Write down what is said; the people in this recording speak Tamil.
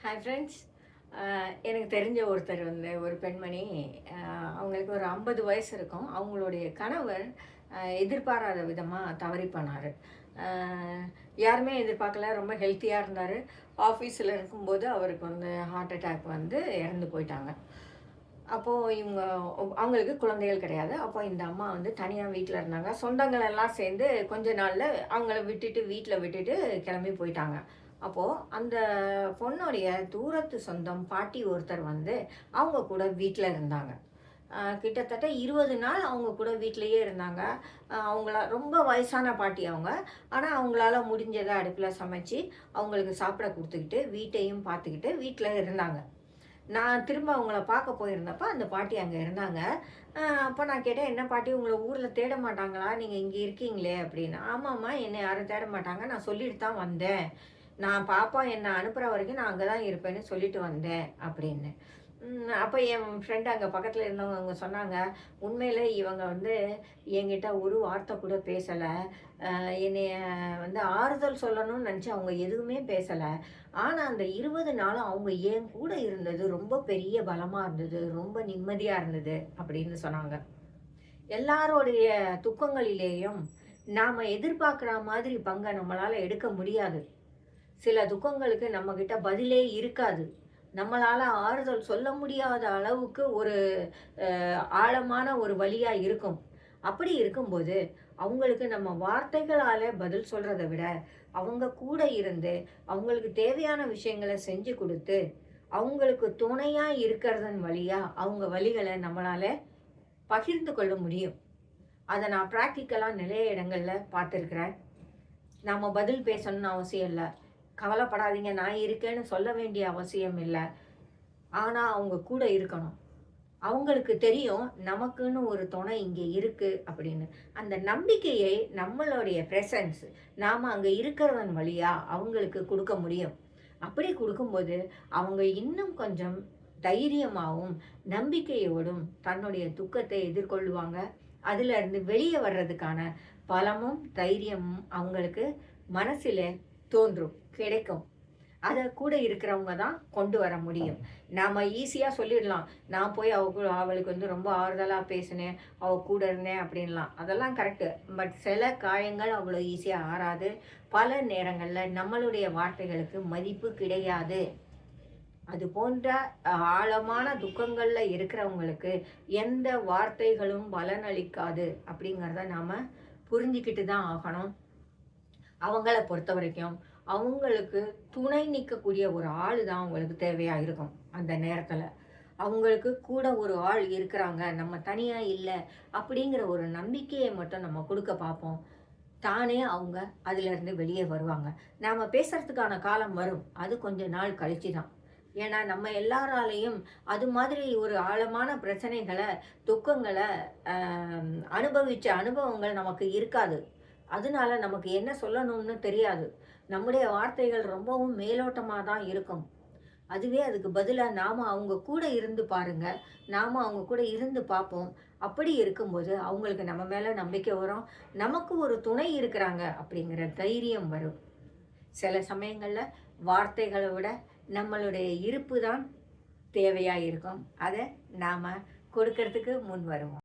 Hi friends. எனக்கு தெரிஞ்ச ஒருத்தர் வந்து ஒரு பெண்மணி, அவங்களுக்கு ஒரு 50 வயசு இருக்கும். அவங்களுடைய கணவர் எதிர்பாராத விதமாக தவறி போனார். யாருமே எதிர்பார்க்கல. ரொம்ப ஹெல்த்தியாக இருந்தார். ஆஃபீஸில் இருக்கும்போது அவருக்கு வந்து ஹார்ட் அட்டாக் வந்து இறந்து போயிட்டாங்க. அப்போது அவங்களுக்கு குழந்தைகள் கிடையாது. அப்போ இந்த அம்மா வந்து தனியாக வீட்டில் இருந்தாங்க. சொந்தங்கள் எல்லாம் சேர்ந்து கொஞ்ச நாளில் அவங்கள விட்டுட்டு வீட்டில் விட்டுட்டு கிளம்பி போயிட்டாங்க. அப்போது அந்த பொண்ணுடைய தூரத்து சொந்தம் பாட்டி ஒருத்தர் வந்து அவங்க கூட வீட்டில் இருந்தாங்க. கிட்டத்தட்ட 20 நாள் அவங்க கூட வீட்டிலேயே இருந்தாங்க. அவங்கள ரொம்ப வயசான பாட்டி அவங்க. ஆனால் அவங்களால முடிஞ்சதை அடுப்பில் சமைச்சு அவங்களுக்கு சாப்பிட கொடுத்துக்கிட்டு வீட்டையும் பார்த்துக்கிட்டு வீட்டில் இருந்தாங்க. நான் திரும்ப அவங்கள பார்க்க போயிருந்தப்ப அந்த பாட்டி அங்கே இருந்தாங்க. அப்போ நான் கேட்டேன், "என்ன பாட்டி, உங்களை ஊரில் தேட மாட்டாங்களா? நீங்கள் இங்கே இருக்கீங்களே?" அப்படின்னு. "ஆமாம்மா, என்னை யாரும் தேட மாட்டாங்க. நான் சொல்லிட்டு தான் வந்தேன். நான் பாப்பா என்னை அனுப்புகிற வரைக்கும் நான் அங்கே தான் இருப்பேன்னு சொல்லிட்டு வந்தேன்" அப்படின்னு. அப்போ என் ஃப்ரெண்டு அங்கே பக்கத்தில் இருந்தவங்க அவங்க சொன்னாங்க, "உண்மையில இவங்க வந்து என்கிட்ட ஒரு வார்த்தை கூட பேசலை. என்னைய வந்து ஆறுதல் சொல்லணும்னு நினச்சி அவங்க எதுவுமே பேசலை. ஆனால் அந்த 20 நாளும் அவங்க என் கூட இருந்தது ரொம்ப பெரிய பலமாக இருந்தது. ரொம்ப நிம்மதியாக இருந்தது" அப்படின்னு சொன்னாங்க. எல்லாருடைய துக்கங்களிலேயும் நாம் எதிர்பார்க்குற மாதிரி பங்கை நம்மளால் எடுக்க முடியாது. சில துக்கங்களுக்கு நம்மக்கிட்ட பதிலே இருக்காது. நம்மளால ஆறுதல் சொல்ல முடியாத அளவுக்கு ஒரு ஆழமான ஒரு வலியா இருக்கும். அப்படி இருக்கும்போது, அவங்களுக்கு நம்ம வார்த்தைகளால பதில் சொல்றத விட, அவங்க கூட இருந்து, அவங்களுக்கு தேவையான விஷயங்கள செஞ்சு குடுத்து, அவங்களுக்கு துணையா இருக்கிறதன் வழியா, அவங்க வலிகள நம்மளால பகிர்ந்து கொள்ள முடியும். அத நான் பிராக்டிகலா நிறைய இடங்கள்ல பார்த்துருக்கிறேன். நாம பதில் பேசணும்னு அவசியம் இல்ல. கவலைப்படாதீங்க, நான் இருக்கேன்னு சொல்ல வேண்டிய அவசியம் இல்ல. ஆனா, அவங்க கூட இருக்கணும். அவங்களுக்கு தெரியும், நமக்குன்னு ஒரு துணை இங்க இருக்கு அப்படின்னு. அந்த நம்பிக்கையை நம்மளுடைய பிரசன்ஸ், நாம அங்க இருக்கிறதன் வழியா அவங்களுக்கு குடுக்க முடியும். அப்படி குடுக்கும்போது, அவங்க இன்னும் கொஞ்சம் தைரியமாவும், நம்பிக்கையோடும் தன்னுடைய துக்கத்தை எதிர்கொள்வாங்க. அதிலிருந்து வெளிய வர்றதுக்கான பலமும், தைரியமும் அவங்களுக்கு மனசில தோன்றும், கிடைக்கும். அத கூட இருக்கிறவங்க தான் கொண்டு வர முடியும். நாம ஈஸியா சொல்லிடலாம். நான் போய் அவளுக்கு வந்து ரொம்ப ஆறுதலா பேசினேன், அவ கூட இருந்தேன் அப்படின்லாம். அதெல்லாம் கரெக்ட்டு. பட் சில காயங்கள் அவ்வளோ ஈஸியா ஆறாது. பல நேரங்கள்ல நம்மளுடைய வார்த்தைகளுக்கு மதிப்பு கிடையாது. அது போன்ற ஆழமான துக்கங்கள்ல இருக்கிறவங்களுக்கு எந்த வார்த்தைகளும் பலனளிக்காது அப்படிங்கிறத நாம புரிஞ்சுக்கிட்டு தான் ஆகணும். அவங்கள பொறுத்தவரைக்கும், அவங்களுக்கு துணை நிற்கக்கூடிய ஒரு ஆள் தான் அவங்களுக்கு தேவையா இருக்கும், அந்த நேரத்தில. அவங்களுக்கு கூட ஒரு ஆள் இருக்கிறாங்க, நம்ம தனியா இல்ல, அப்படிங்கிற ஒரு நம்பிக்கைய மட்டும் நம்ம குடுக்க பார்ப்போம். தானே அவங்க அதிலருந்து வெளியே வருவாங்க. நாம பேசுறதுக்கான காலம் வரும். அது கொஞ்ச நாள் கழிச்சு தான். ஏன்னா, நம்ம எல்லாராலயும் அது மாதிரி ஒரு ஆழமான பிரச்சனைகள, துக்கங்கள அ அனுபவிச்ச அனுபவங்கள் நமக்கு இருக்காது. அதனால நமக்கு என்ன சொல்லணும்னு தெரியாது. நம்முடைய வார்த்தைகள் ரொம்பவும் மேலோட்டமா தான் இருக்கும். அதுவே அதுக்கு பதிலா நாம அவங்க கூட இருந்து பாருங்க. நாம அவங்க கூட இருந்து பார்ப்போம். அப்படி இருக்கும்போது அவங்களுக்கு நம்ம மேல நம்பிக்கை வரும். நமக்கு ஒரு துணை இருக்கிறாங்க அப்படிங்கிற தைரியம் வரும். சில சமயங்கள்ல வார்த்தைகள விட நம்மளுடைய இருப்பு தான் தேவையா இருக்கும். அத நாம கொடுக்கறதுக்கு முன் வருவோம்.